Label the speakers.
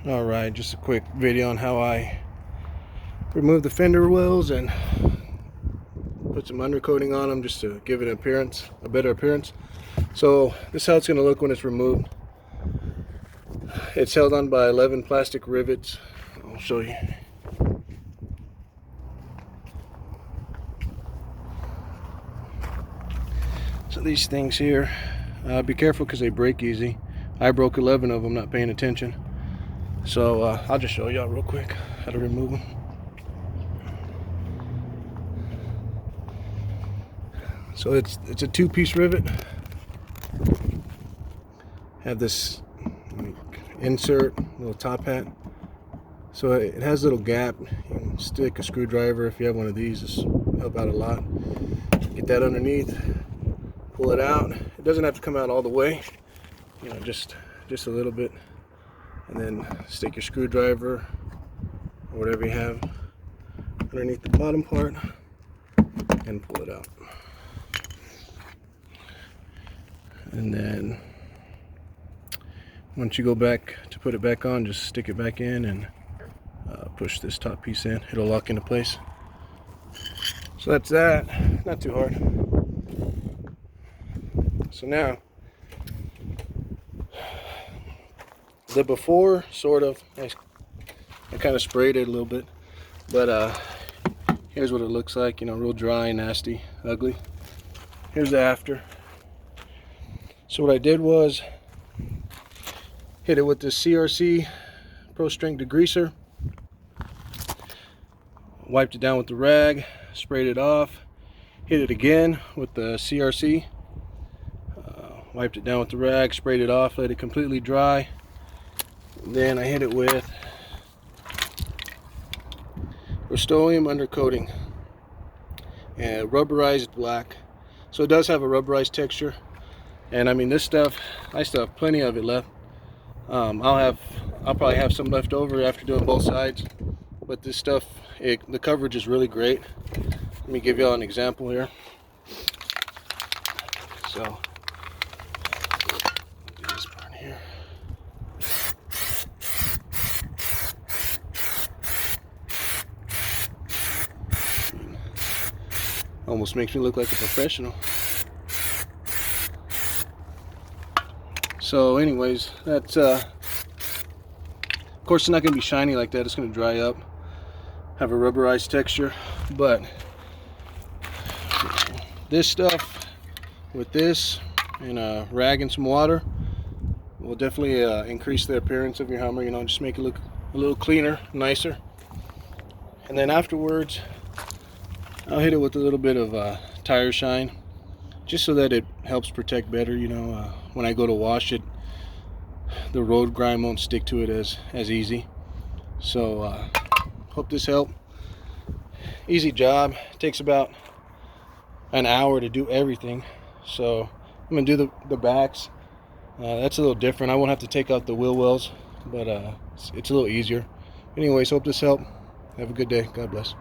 Speaker 1: Alright, just a quick video on how I remove the fender wells and put some undercoating on them just to give it a better appearance. So this is how it's going to look when it's removed. It's held on by 11 plastic rivets. I'll show you. So these things here, be careful because they break easy. I broke 11 of them not paying attention. So I'll just show y'all real quick how to remove them. So it's a two-piece rivet. Have this insert, little top hat. So it has a little gap. You can stick a screwdriver if you have one of these. This will help out a lot. Get that underneath. Pull it out. It doesn't have to come out all the way. You know, just a little bit. And then stick your screwdriver or whatever you have underneath the bottom part and pull it out. And then once you go back to put it back on, just stick it back in and push this top piece in. It'll lock into place. So that's that. Not too hard. So now the before, sort of, I kind of sprayed it a little bit, but here's what it looks like, you know, real dry, nasty, ugly. Here's the after. So what I did was hit it with this CRC Pro Strength degreaser, wiped it down with the rag, sprayed it off, hit it again with the CRC, wiped it down with the rag, sprayed it off, let it completely dry. Then I hit it with Rust-Oleum undercoating and rubberized black. So it does have a rubberized texture, and I mean this stuff, I still have plenty of it left. I'll probably have some left over after doing both sides, but this stuff, the coverage is really great. Let me give y'all an example here. So this part here. Almost makes me look like a professional. So anyways, that's of course it's not going to be shiny like that. It's going to dry up, have a rubberized texture, but this stuff with this and a rag and some water will definitely increase the appearance of your Hummer, you know, just make it look a little cleaner, nicer. And then afterwards I'll hit it with a little bit of tire shine, just so that it helps protect better, you know. When I go to wash it, the road grime won't stick to it as easy. So hope this helped. Easy job. It takes about an hour to do everything. So I'm gonna do the backs. That's a little different. I won't have to take out the wheel wells, but it's a little easier. Anyways, hope this helped. Have a good day. God bless.